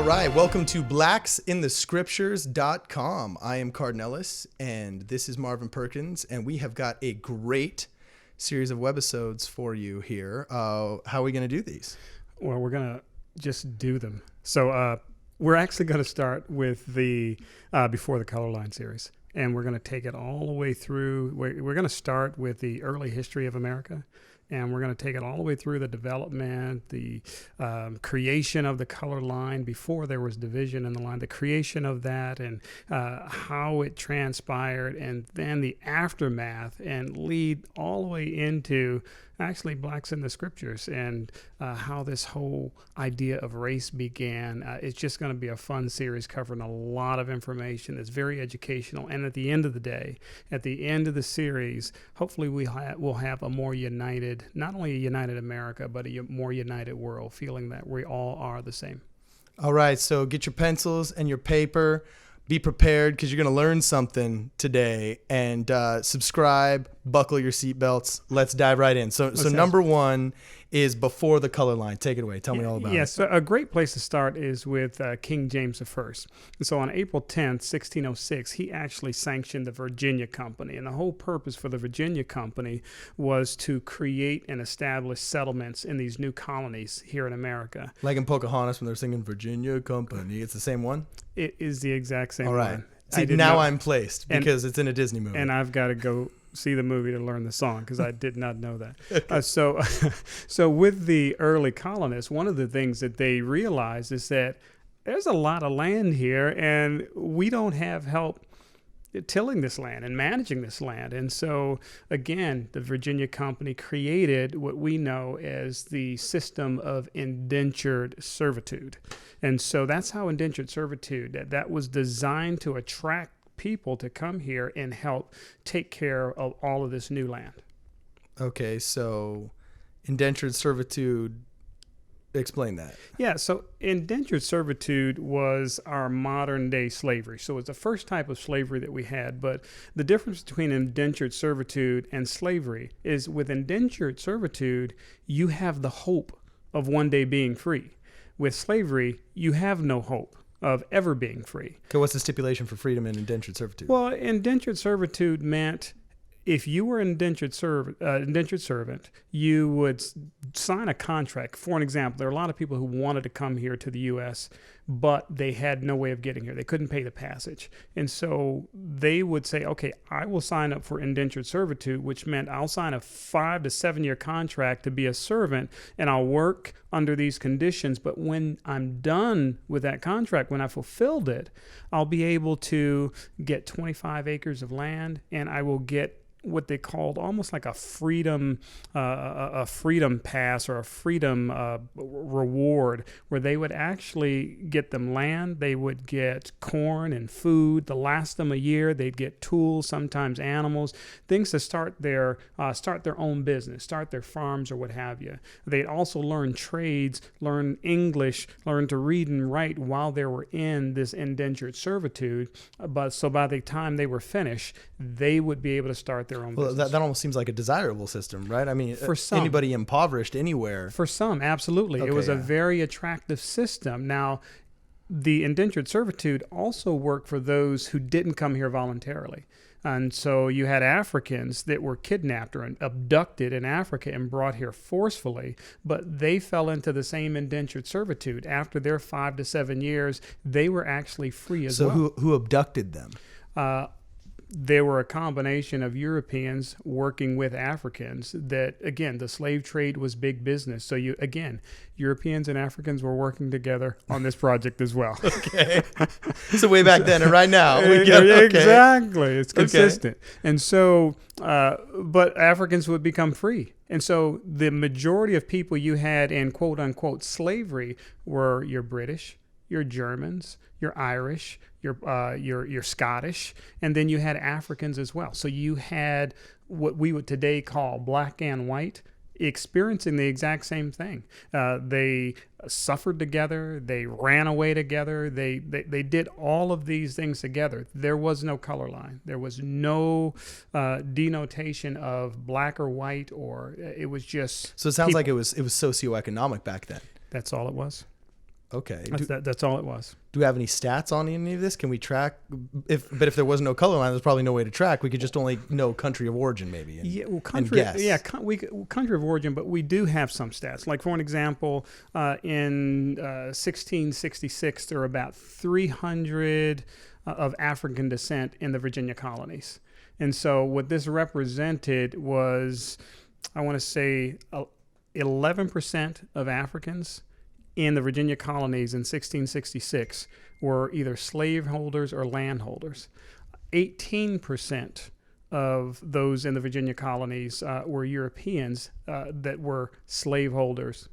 right, welcome to blacksinthescriptures.com. I am Cardon Ellis, and this is Marvin Perkins, and we have got a great series of webisodes for you here. How are we going to do these? Well, we're going to just do them. So we're actually going to start with the Before the Color Line series, and we're going to take it all the way through. We're going to start with the early history of America. And we're going to take it all the way through the development, the creation of the color line before there was division in the line, the creation of that and how it transpired, and then the aftermath, and lead all the way into actually blacks in the scriptures and how this whole idea of race began. It's just going to be a fun series covering a lot of information that's very educational. And at the end of the day, at the end of the series, hopefully we'll have a more united, not only a united America, but a more united world, feeling that we all are the same. All right, so get your pencils and your paper. Be prepared because you're going to learn something today, and subscribe, buckle your seatbelts. Let's dive right in. So number one is Before the Color Line. Take it away. Tell me all about it. Yes, a great place to start is with King James I. And so on April 10th, 1606, he actually sanctioned the Virginia Company. And the whole purpose for the Virginia Company was to create and establish settlements in these new colonies here in America. Like in Pocahontas when they're singing Virginia Company. It's the same one? It is the exact same one. All right. one. See, now I'm placed because it's in a Disney movie. And I've got to go see the movie to learn the song because I did not know that. So with the early colonists, one of the things that they realized is that there's a lot of land here and we don't have help tilling this land and managing this land. And so, again, the Virginia Company created what we know as the system of indentured servitude. And so that's how indentured servitude, that was designed to attract people to come here and help take care of all of this new land. Okay, so indentured servitude, explain that. Yeah, so indentured servitude was our modern day slavery. So it's the first type of slavery that we had, but the difference between indentured servitude and slavery is with indentured servitude, you have the hope of one day being free. With slavery, you have no hope of ever being free. Okay, what's the stipulation for freedom in indentured servitude? Well, indentured servitude meant if you were an indentured servant, you would sign a contract. For an example, there are a lot of people who wanted to come here to the U.S., but they had no way of getting here. They couldn't pay the passage. And so they would say, okay, I will sign up for indentured servitude, which meant I'll sign a 5 to 7 year contract to be a servant, and I'll work under these conditions. But when I'm done with that contract, when I fulfilled it, I'll be able to get 25 acres of land, and I will get what they called almost like a freedom pass or a freedom reward, where they would actually get them land, they would get corn and food to last them a year, they'd get tools, sometimes animals, things to start their own business, start their farms or what have you. They'd also learn trades, learn English, learn to read and write while they were in this indentured servitude. But so by the time they were finished, they would be able to start their own business. That almost seems like a desirable system, right? I mean, for some, anybody impoverished anywhere. For some, absolutely. Okay, it was a very attractive system. Now, the indentured servitude also worked for those who didn't come here voluntarily. And so you had Africans that were kidnapped or abducted in Africa and brought here forcefully, but they fell into the same indentured servitude. After their 5 to 7 years, they were actually free as well. So who abducted them? There were a combination of Europeans working with Africans that, again, the slave trade was big business. So Europeans and Africans were working together on this project as well. Okay. So way back then and right now. Exactly. It's consistent. Okay. And so, but Africans would become free. And so the majority of people you had in quote unquote slavery were your British, your Germans, your Irish, your Scottish, and then you had Africans as well. So you had what we would today call black and white experiencing the exact same thing. They suffered together. They ran away together. They did all of these things together. There was no color line. There was no denotation of black or white, or it was just. So it sounds like it was socioeconomic back then. That's all it was. Okay. That's all it was. Do we have any stats on any of this? Can we track? If there was no color line, there's probably no way to track. We could just only know country of origin, maybe. Country. And guess. Yeah, country of origin. But we do have some stats. Like for an example, in 1666, there were about 300 of African descent in the Virginia colonies, and so what this represented was, I want to say, 11% of Africans in the Virginia colonies in 1666 were either slaveholders or landholders. 18% of those in the Virginia colonies were Europeans that were slaveholders.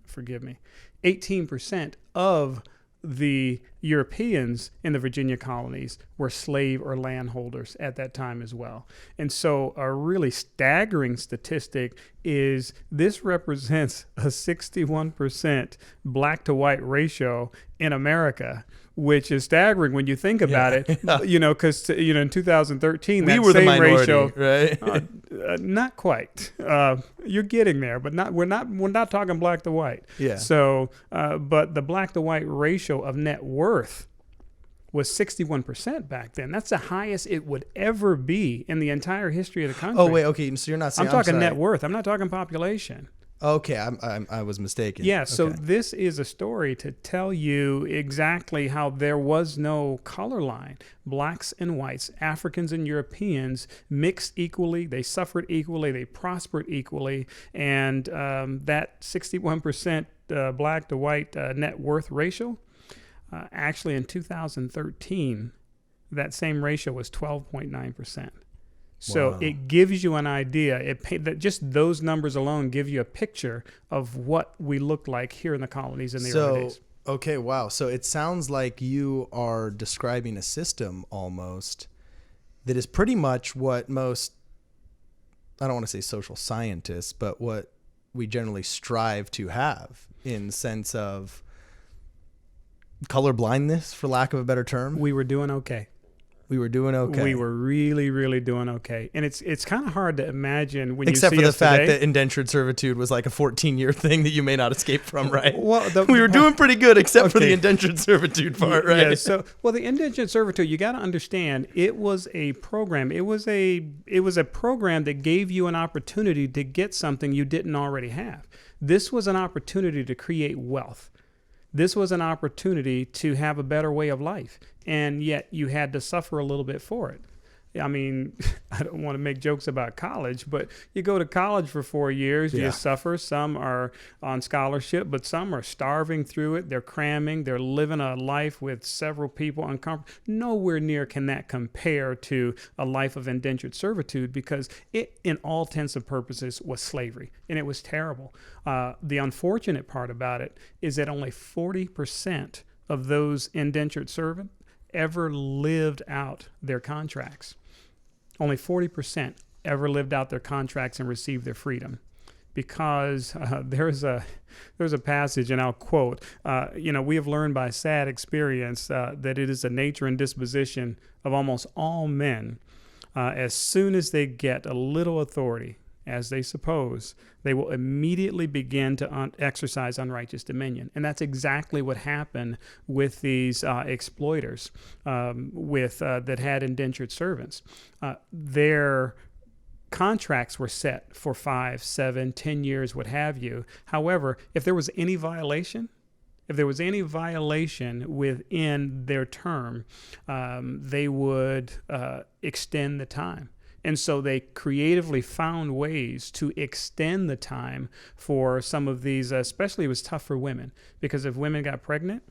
Forgive me. 18% of the Europeans in the Virginia colonies were slave or landholders at that time as well. And so a really staggering statistic is this represents a 61% black to white ratio in America, which is staggering when you think about it. You know, because in 2013 we that were same the minority, ratio, right? not quite. You're getting there, but we're not talking black to white. Yeah. So, but the black to white ratio of net worth was 61% back then. That's the highest it would ever be in the entire history of the country. Oh wait, okay. So you're not saying I'm talking net worth. I'm not talking population. Okay, I was mistaken. Yeah, so okay. This is a story to tell you exactly how there was no color line. Blacks and whites, Africans and Europeans mixed equally. They suffered equally. They prospered equally. And that 61% black to white net worth ratio, actually in 2013, that same ratio was 12.9%. So it gives you an idea. That just those numbers alone give you a picture of what we looked like here in the colonies in the early days. Okay, wow. So it sounds like you are describing a system almost that is pretty much what most, I don't want to say social scientists, but what we generally strive to have in the sense of color blindness, for lack of a better term. We were doing okay. We were doing okay. We were really, really doing okay. And it's kind of hard to imagine when except you see for the us fact today. that indentured servitude was like a 14-year thing that you may not escape from, right? Well, we were doing pretty good except for the indentured servitude part, right? Yeah, so the indentured servitude, you got to understand, it was a program. It was a program that gave you an opportunity to get something you didn't already have. This was an opportunity to create wealth. This was an opportunity to have a better way of life, and yet you had to suffer a little bit for it. I mean, I don't want to make jokes about college, but you go to college for 4 years, you suffer. Some are on scholarship, but some are starving through it. They're cramming. They're living a life with several people uncomfortable. Nowhere near can that compare to a life of indentured servitude, because it, in all intents and purposes, was slavery, and it was terrible. The unfortunate part about it is that only 40% of those indentured servants ever lived out their contracts. Only 40% ever lived out their contracts and received their freedom, because there's a passage, and I'll quote, we have learned by sad experience that it is the nature and disposition of almost all men, as soon as they get a little authority, as they suppose, they will immediately begin to exercise unrighteous dominion. And that's exactly what happened with these exploiters that had indentured servants. Their contracts were set for 5, 7, 10 years, what have you. However, if there was any violation within their term, they would extend the time. And so they creatively found ways to extend the time for some of these, especially it was tough for women, because if women got pregnant,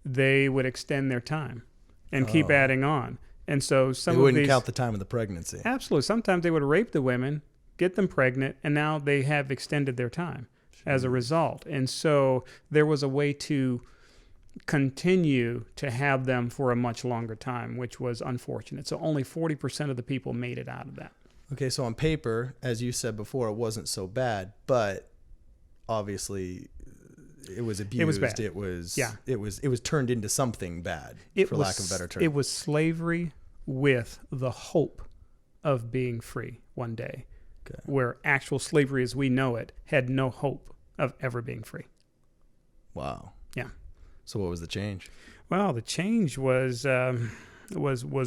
they would extend their time and keep adding on. And so they wouldn't count the time of the pregnancy. Absolutely. Sometimes they would rape the women, get them pregnant, and now they have extended their time as a result. And so there was a way to continue to have them for a much longer time, which was unfortunate. So only 40% of the people made it out of that. Okay, so on paper, as you said before, it wasn't so bad, but obviously it was abused. It was bad. It was turned into something bad, lack of a better term. It was slavery with the hope of being free one day, where actual slavery as we know it had no hope of ever being free. Wow. Yeah. So what was the change? Well, the change was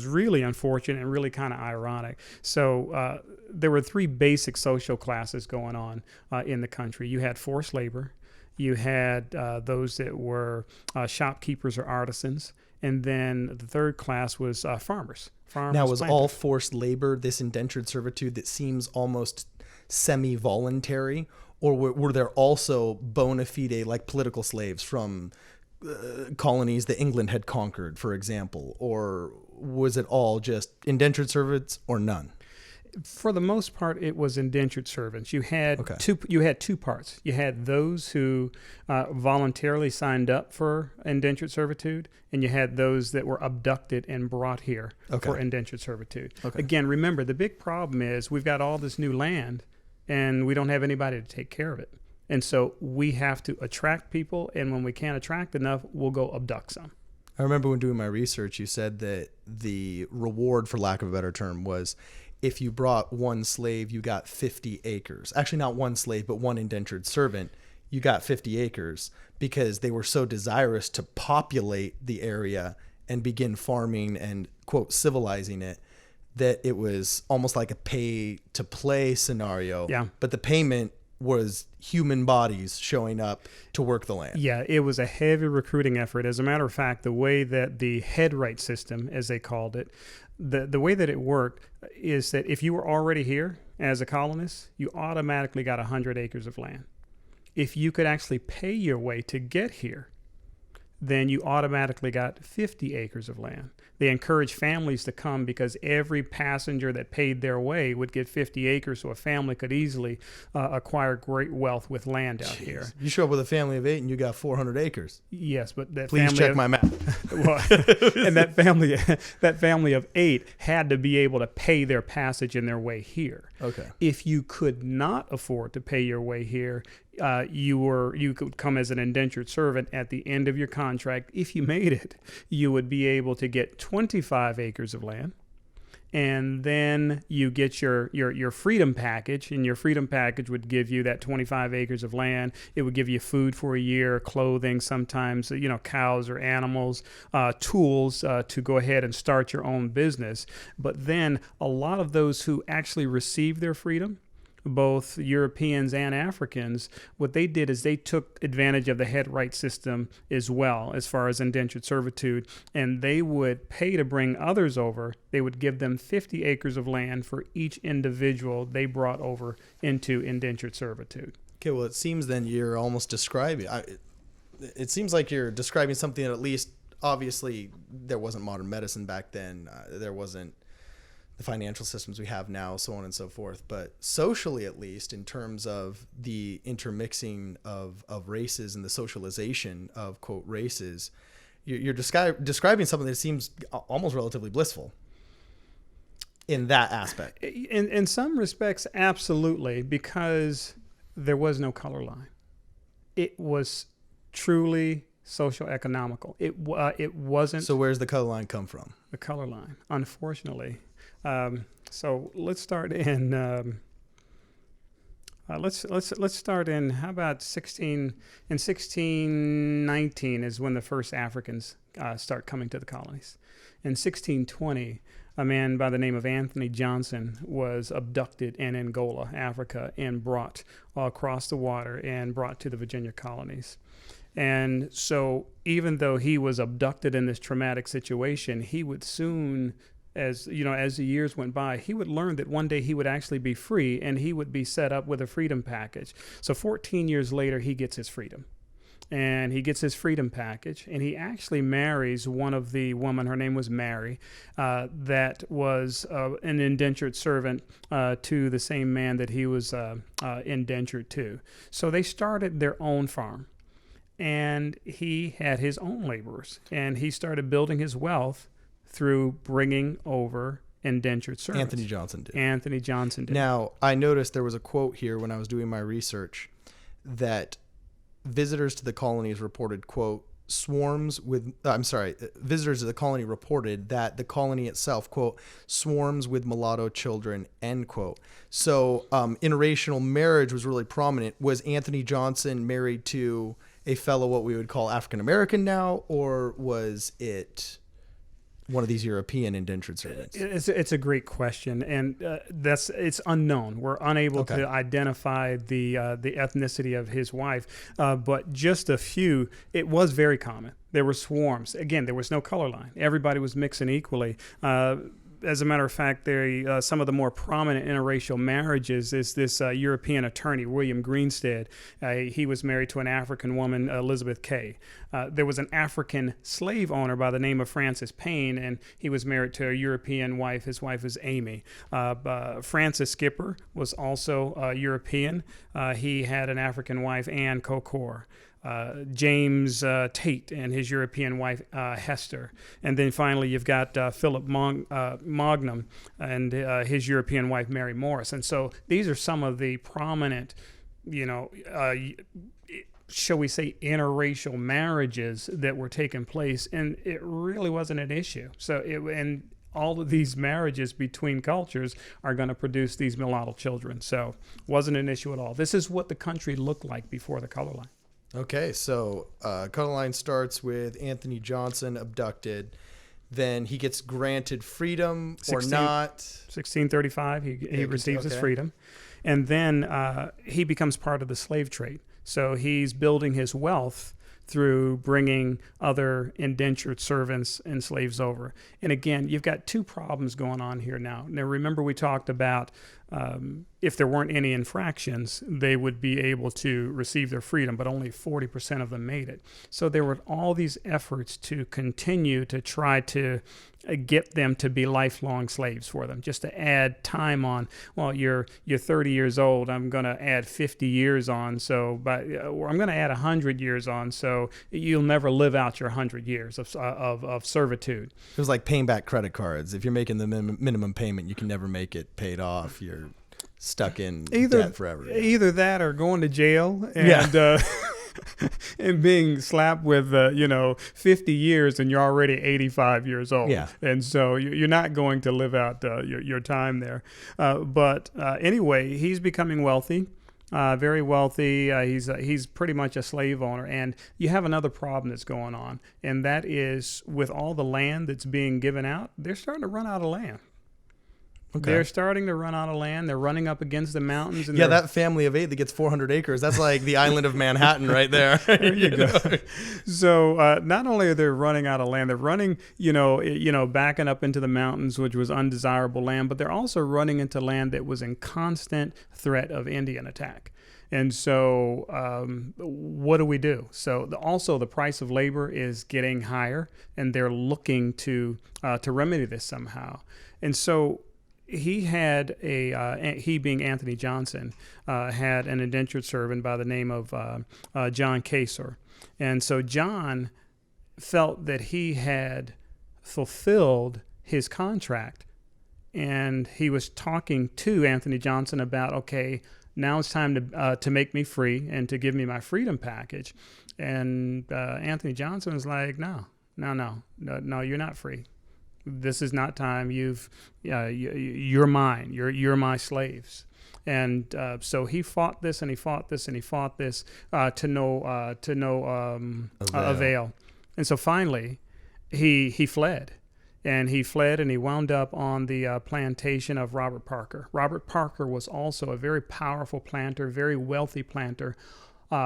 really unfortunate and really kind of ironic. So there were three basic social classes going on in the country. You had forced labor, you had those that were shopkeepers or artisans, and then the third class was farmers. Now, was all forced labor this indentured servitude that seems almost semi-voluntary, or were there also bona fide, like political slaves from colonies that England had conquered, for example, or was it all just indentured servants or none? For the most part, it was indentured servants. You had two parts. You had those who voluntarily signed up for indentured servitude, and you had those that were abducted and brought here for indentured servitude. Again, remember, the big problem is we've got all this new land, and we don't have anybody to take care of it. And so we have to attract people, and when we can't attract enough, we'll go abduct some. I remember when doing my research, you said that the reward, for lack of a better term, was if you brought one slave, you got 50 acres. Actually, not one slave, but one indentured servant, you got 50 acres because they were so desirous to populate the area and begin farming and, quote, civilizing it, that it was almost like a pay-to-play scenario. Yeah. But the payment was human bodies showing up to work the land. Yeah, it was a heavy recruiting effort. As a matter of fact, the way that the head right system, as they called it, the way that it worked is that if you were already here as a colonist, you automatically got 100 acres of land. If you could actually pay your way to get here, then you automatically got 50 acres of land. They encouraged families to come because every passenger that paid their way would get 50 acres, so a family could easily acquire great wealth with land out here. You show up with a family of 8 and you got 400 acres. Yes, but that Please check my map. Well, and that family of 8 had to be able to pay their passage and their way here. Okay. If you could not afford to pay your way here, you could come as an indentured servant at the end of your contract. If you made it, you would be able to get 25 acres of land, and then you get your freedom package, and your freedom package would give you that 25 acres of land. It would give you food for a year, clothing, sometimes cows or animals, tools to go ahead and start your own business. But then a lot of those who actually received their freedom, both Europeans and Africans, what they did is they took advantage of the head right system as well, as far as indentured servitude, and they would pay to bring others over. They would give them 50 acres of land for each individual they brought over into indentured servitude. Okay, well, it seems then you're almost describing, it seems like you're describing something that at least, obviously, there wasn't modern medicine back then, there wasn't the financial systems we have now, so on and so forth. But socially, at least, in terms of the intermixing of races and the socialization of, quote, races, you're describing something that seems almost relatively blissful in that aspect. In some respects, absolutely, because there was no color line. It was truly socioeconomical. It wasn't. So where's the color line come from? The color line, unfortunately. So let's start in. Let's start in. How about 1619 is when the first Africans start coming to the colonies. In 1620, a man by the name of Anthony Johnson was abducted in Angola, Africa, and brought across the water and brought to the Virginia colonies. And so even though he was abducted in this traumatic situation, he would soon, as the years went by, he would learn that one day he would actually be free, and he would be set up with a freedom package. So 14 years later, he gets his freedom. And he gets his freedom package, and he actually marries one of the women, her name was Mary, that was an indentured servant to the same man that he was indentured to. So they started their own farm, and he had his own laborers, and he started building his wealth through bringing over indentured servants. Anthony Johnson did. Now, I noticed there was a quote here when I was doing my research that visitors to the colonies reported, quote, visitors to the colony reported that the colony itself, quote, swarms with mulatto children, end quote. So interracial marriage was really prominent. Was Anthony Johnson married to a fellow what we would call African American now, or was it one of these European indentured servants? It's a great question, and it's unknown. We're unable to identify the ethnicity of his wife, but just a few. It was very common. There were swarms. Again, there was no color line. Everybody was mixing equally. As a matter of fact, some of the more prominent interracial marriages is this European attorney, William Greenstead. He was married to an African woman, Elizabeth Kay. There was an African slave owner by the name of Francis Payne, and he was married to a European wife. His wife was Amy. Francis Skipper was also European. He had an African wife, Anne Kokor. James Tate and his European wife Hester, and then finally you've got Philip Magnum and his European wife Mary Morris. And so these are some of the prominent, shall we say, interracial marriages that were taking place, and it really wasn't an issue. And all of these marriages between cultures are going to produce these mulatto children. So wasn't an issue at all. This is what the country looked like before the color line. Okay, so color line starts with Anthony Johnson abducted. Then he gets granted freedom or not. 1635, he receives his freedom. And then he becomes part of the slave trade. So he's building his wealth through bringing other indentured servants and slaves over. And again, you've got two problems going on here now. Now, remember we talked about if there weren't any infractions, they would be able to receive their freedom, but only 40% of them made it. So there were all these efforts to continue to try to get them to be lifelong slaves for them, just to add time on. Well, you're 30 years old, I'm going to add 50 years on, or I'm going to add 100 years on, so you'll never live out your 100 years of servitude. It was like paying back credit cards. If you're making the minimum payment, you can never make it paid off. You're stuck in debt forever. Either that or going to jail and and being slapped with 50 years and you're already 85 years old. Yeah. And so you're not going to live out your time there. But anyway, he's becoming wealthy. Very wealthy. He's pretty much a slave owner. And you have another problem that's going on, and that is with all the land that's being given out, they're starting to run out of land. Okay. They're starting to run out of land. They're running up against the mountains. And that family of 8 that gets 400 acres, that's like the island of Manhattan right there. There you go. So not only are they running out of land, they're running, backing up into the mountains, which was undesirable land, but they're also running into land that was in constant threat of Indian attack. And so what do we do? So also the price of labor is getting higher, and they're looking to remedy this somehow. And so he had he being Anthony Johnson, had an indentured servant by the name of John Kaser. And so John felt that he had fulfilled his contract, and he was talking to Anthony Johnson about, okay, now it's time to make me free and to give me my freedom package. And Anthony Johnson was like, no, you're not free. This is not time. You're mine. You're my slaves. And so he fought this, and he fought this, and he fought this to no avail. And so finally, he fled. And he fled, and he wound up on the plantation of Robert Parker. Robert Parker was also a very powerful planter, very wealthy planter.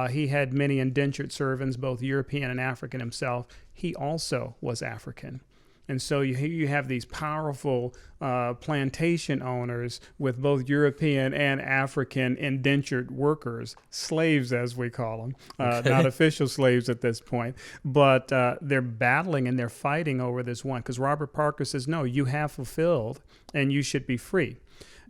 He had many indentured servants, both European and African himself. He also was African. And so you have these powerful plantation owners with both European and African indentured workers, slaves as we call them, not official slaves at this point. But they're battling and they're fighting over this one, because Robert Parker says, no, you have fulfilled and you should be free.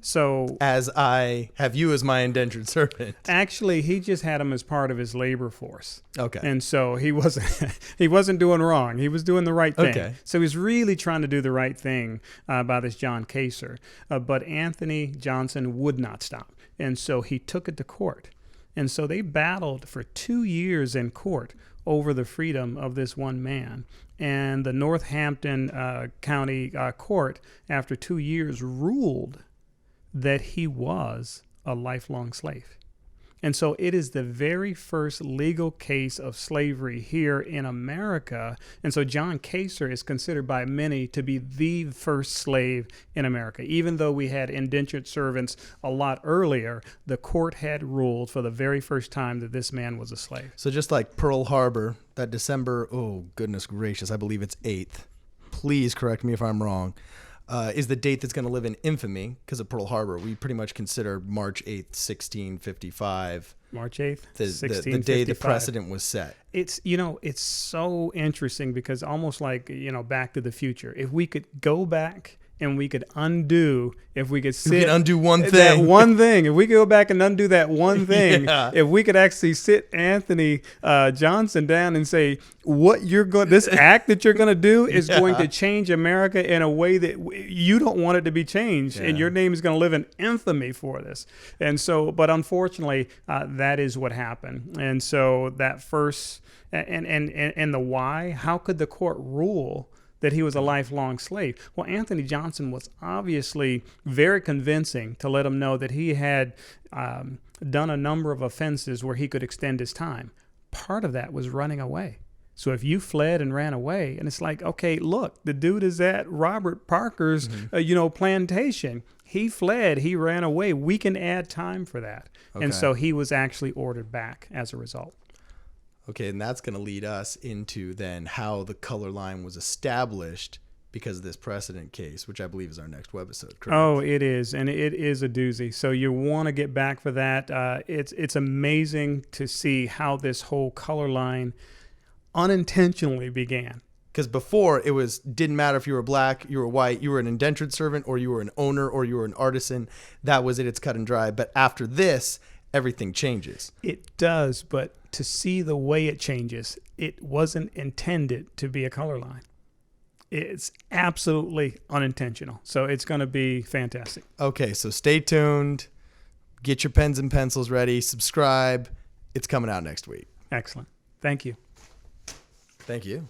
So, as I have you as my indentured servant. Actually, he just had him as part of his labor force. Okay. And so he wasn't doing wrong. He was doing the right thing. Okay. So he was really trying to do the right thing by this John Kaser. But Anthony Johnson would not stop. And so he took it to court. And so they battled for 2 years in court over the freedom of this one man. And the Northampton County Court, after 2 years, ruled that he was a lifelong slave. And so it is the very first legal case of slavery here in America. And so John Kaser is considered by many to be the first slave in America. Even though we had indentured servants a lot earlier, the court had ruled for the very first time that this man was a slave. So just like Pearl Harbor, that December, oh goodness gracious, I believe it's 8th. Please correct me if I'm wrong. Is the date that's going to live in infamy because of Pearl Harbor. We pretty much consider March 8th, 1655. March 8th, the day the precedent was set. It's, it's so interesting because almost like, Back to the Future. If we could go back and we could undo, if we could undo one thing. That one thing. If we could go back and undo that one thing, if we could actually sit Anthony Johnson down and say, this act that you're going to do is going to change America in a way that you don't want it to be changed. And your name is going to live in infamy for this. And so, but unfortunately, that is what happened. And so that first, and the why, how could the court rule that he was a lifelong slave? Well, Anthony Johnson was obviously very convincing to let him know that he had done a number of offenses where he could extend his time. Part of that was running away. So if you fled and ran away, and it's like, okay, look, the dude is at Robert Parker's, plantation. He fled, he ran away. We can add time for that. Okay. And so he was actually ordered back as a result. Okay, and that's going to lead us into then how the color line was established because of this precedent case, which I believe is our next webisode, correct? Oh, it is, and it is a doozy. So you want to get back for that. It's amazing to see how this whole color line unintentionally began. Because before, didn't matter if you were black, you were white, you were an indentured servant, or you were an owner, or you were an artisan. That was it. It's cut and dry. But after this, everything changes. It does, but to see the way it changes, it wasn't intended to be a color line. It's absolutely unintentional. So it's going to be fantastic. Okay, so stay tuned. Get your pens and pencils ready. Subscribe. It's coming out next week. Excellent. Thank you. Thank you.